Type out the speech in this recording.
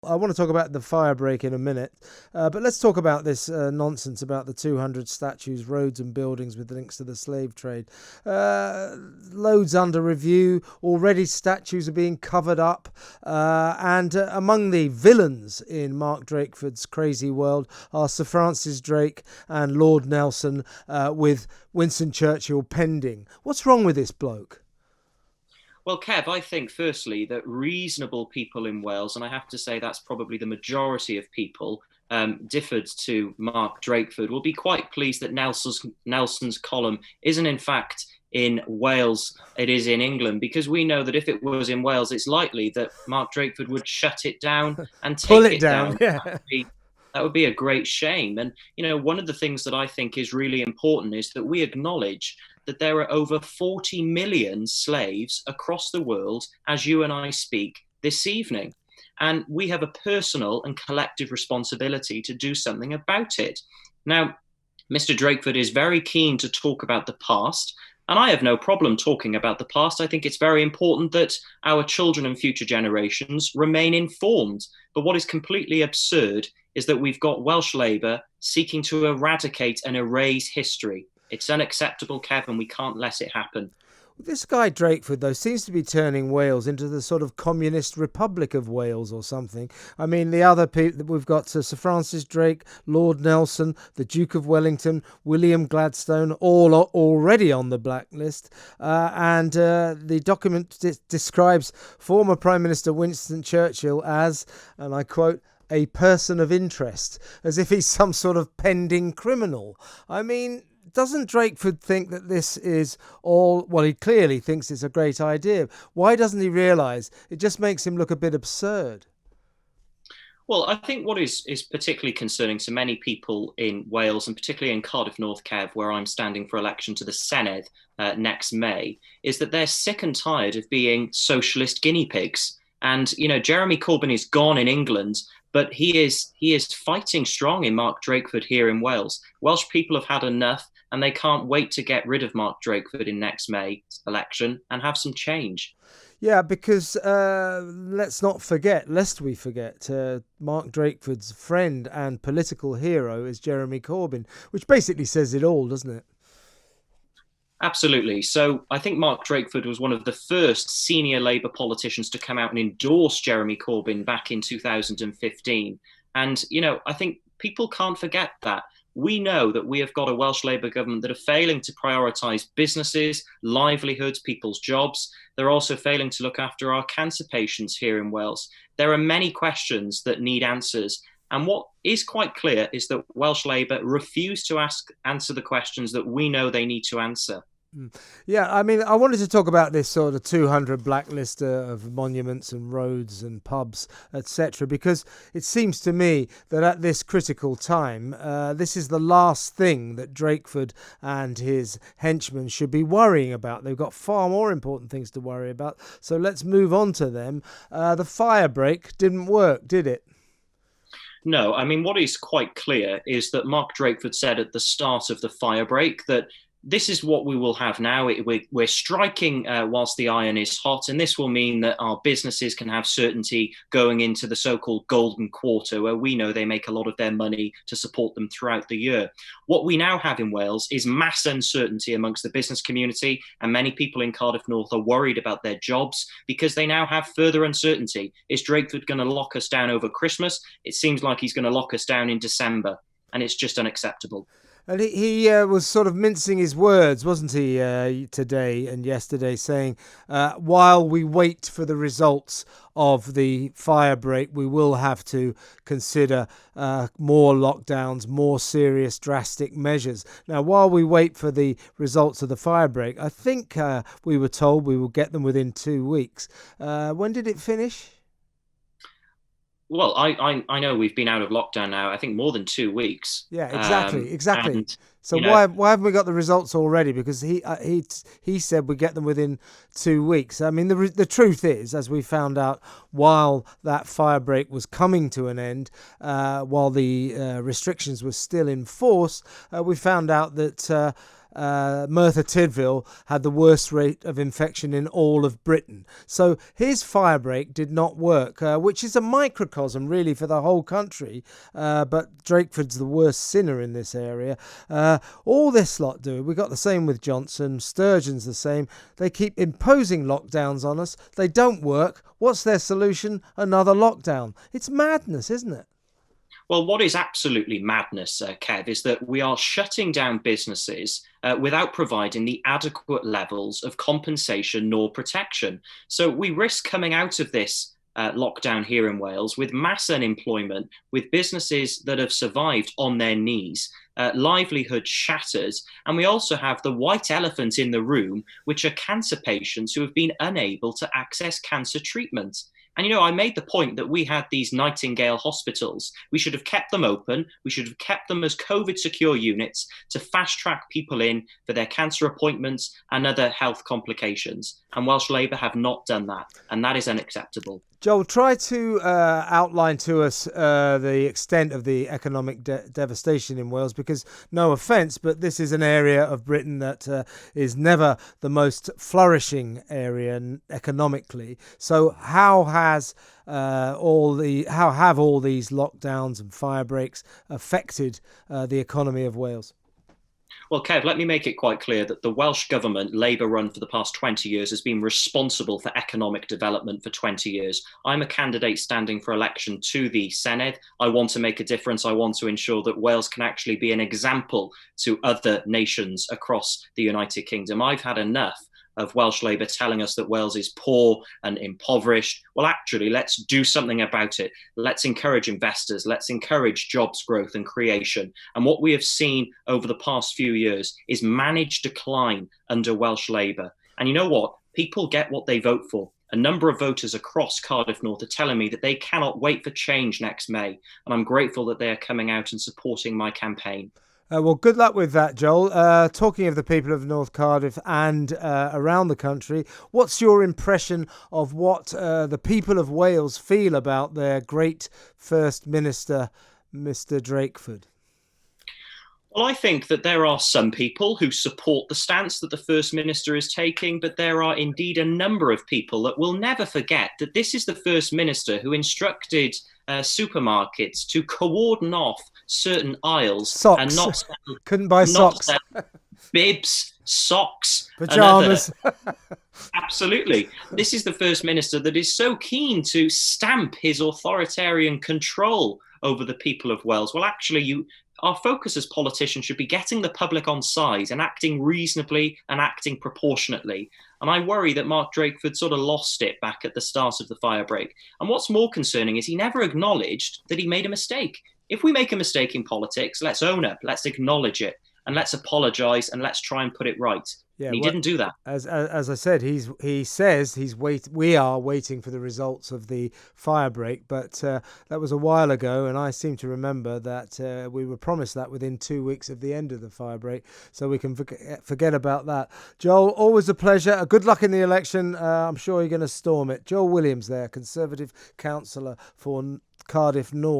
I want to talk about the fire break in a minute, but let's talk about this nonsense about the 200 statues, roads and buildings with links to the slave trade. Loads under review. Already statues are being covered up. And among the villains in Mark Drakeford's crazy world are Sir Francis Drake and Lord Nelson, with Winston Churchill pending. What's wrong with this bloke? Well, Kev, I think firstly that reasonable people in Wales, and I have to say that's probably the majority of people, differed to Mark Drakeford, will be quite pleased that Nelson's column isn't in fact in Wales, it is in England, because we know that if it was in Wales, it's likely that Mark Drakeford would shut it down and Pull take it it down, down. yeah. That would be a great shame. And, one of the things that I think is really important is that we acknowledge that there are over 40 million slaves across the world as you and I speak this evening. And we have a personal and collective responsibility to do something about it. Now, Mr. Drakeford is very keen to talk about the past, and I have no problem talking about the past. I think it's very important that our children and future generations remain informed. But what is completely absurd is that we've got Welsh Labour seeking to eradicate and erase history. It's unacceptable, Kev, and we can't let it happen. This guy Drakeford, though, seems to be turning Wales into the sort of communist republic of Wales or something. I mean, the other people that we've got, Sir Francis Drake, Lord Nelson, the Duke of Wellington, William Gladstone, all are already on the blacklist. And the document describes former Prime Minister Winston Churchill as, and I quote, a person of interest, as if he's some sort of pending criminal. I mean, doesn't Drakeford think that this is all... Well, he clearly thinks it's a great idea. Why doesn't he realise it just makes him look a bit absurd? Well, I think what is particularly concerning to many people in Wales, and particularly in Cardiff North, Kev, where I'm standing for election to the Senedd next May, is that they're sick and tired of being socialist guinea pigs. And, Jeremy Corbyn is gone in England, but he is fighting strong in Mark Drakeford here in Wales. Welsh people have had enough, and they can't wait to get rid of Mark Drakeford in next May's election and have some change. Yeah, because let's not forget, lest we forget, Mark Drakeford's friend and political hero is Jeremy Corbyn, which basically says it all, doesn't it? Absolutely. So I think Mark Drakeford was one of the first senior Labour politicians to come out and endorse Jeremy Corbyn back in 2015. And, I think people can't forget that. We know that we have got a Welsh Labour government that are failing to prioritise businesses, livelihoods, people's jobs. They're also failing to look after our cancer patients here in Wales. There are many questions that need answers. And what is quite clear is that Welsh Labour refuse to answer the questions that we know they need to answer. Yeah, I mean, I wanted to talk about this sort of 200 blacklist of monuments and roads and pubs, etc., because it seems to me that at this critical time, this is the last thing that Drakeford and his henchmen should be worrying about. They've got far more important things to worry about, so let's move on to them. The fire break didn't work, did it? No, I mean, what is quite clear is that Mark Drakeford said at the start of the fire break that this is what we will have now. We're striking whilst the iron is hot, and this will mean that our businesses can have certainty going into the so-called golden quarter, where we know they make a lot of their money to support them throughout the year. What we now have in Wales is mass uncertainty amongst the business community, and many people in Cardiff North are worried about their jobs because they now have further uncertainty. Is Drakeford going to lock us down over Christmas? It seems like he's going to lock us down in December, and it's just unacceptable. And he was sort of mincing his words, wasn't he, today and yesterday, saying, while we wait for the results of the fire break, we will have to consider more lockdowns, more serious, drastic measures. Now, while we wait for the results of the fire break, I think we were told we will get them within 2 weeks. When did it finish? Well, I know we've been out of lockdown now, I think more than 2 weeks. Yeah, exactly. And, So why haven't we got the results already? Because he said we get them within 2 weeks. I mean, the truth is, as we found out while that fire break was coming to an end, while the restrictions were still in force, we found out that Merthyr Tydfil had the worst rate of infection in all of Britain. So his firebreak did not work, which is a microcosm really for the whole country. But Drakeford's the worst sinner in this area. All this lot do. We got the same with Johnson. Sturgeon's the same. They keep imposing lockdowns on us. They don't work. What's their solution? Another lockdown. It's madness, isn't it? Well, what is absolutely madness, Kev, is that we are shutting down businesses without providing the adequate levels of compensation nor protection. So we risk coming out of this lockdown here in Wales with mass unemployment, with businesses that have survived on their knees, livelihood shattered. And we also have the white elephant in the room, which are cancer patients who have been unable to access cancer treatment. And, you know, I made the point that we had these Nightingale hospitals. We should have kept them open. We should have kept them as COVID secure units to fast track people in for their cancer appointments and other health complications. And Welsh Labour have not done that. And that is unacceptable. Joel, try to outline to us the extent of the economic devastation in Wales, because no offence, but this is an area of Britain that is never the most flourishing area economically. So how have all these lockdowns and fire breaks affected the economy of Wales? Well, Kev, let me make it quite clear that the Welsh Government, Labour run for the past 20 years, has been responsible for economic development for 20 years. I'm a candidate standing for election to the Senedd. I want to make a difference. I want to ensure that Wales can actually be an example to other nations across the United Kingdom. I've had enough of Welsh Labour telling us that Wales is poor and impoverished. Well, actually, let's do something about it. Let's encourage investors. Let's encourage jobs growth and creation. And what we have seen over the past few years is managed decline under Welsh Labour. And you know what? People get what they vote for. A number of voters across Cardiff North are telling me that they cannot wait for change next May. And I'm grateful that they are coming out and supporting my campaign. Well, good luck with that, Joel. Talking of the people of North Cardiff and around the country, what's your impression of what the people of Wales feel about their great First Minister, Mr. Drakeford? Well, I think that there are some people who support the stance that the First Minister is taking, but there are indeed a number of people that will never forget that this is the First Minister who instructed supermarkets to cordon off certain aisles socks. And not couldn't buy socks, bibs, socks, pajamas. Absolutely. This is the First Minister that is so keen to stamp his authoritarian control over the people of Wales. Well, actually, our focus as politicians should be getting the public on side and acting reasonably and acting proportionately. And I worry that Mark Drakeford sort of lost it back at the start of the firebreak. And what's more concerning is he never acknowledged that he made a mistake. If we make a mistake in politics, let's own up, let's acknowledge it, and let's apologise and let's try and put it right. Yeah, and he didn't do that. As I said, he says we are waiting for the results of the firebreak, but that was a while ago, and I seem to remember that we were promised that within 2 weeks of the end of the firebreak, so we can forget about that. Joel, always a pleasure. Good luck in the election. I'm sure you're going to storm it. Joel Williams there, Conservative councillor for Cardiff North.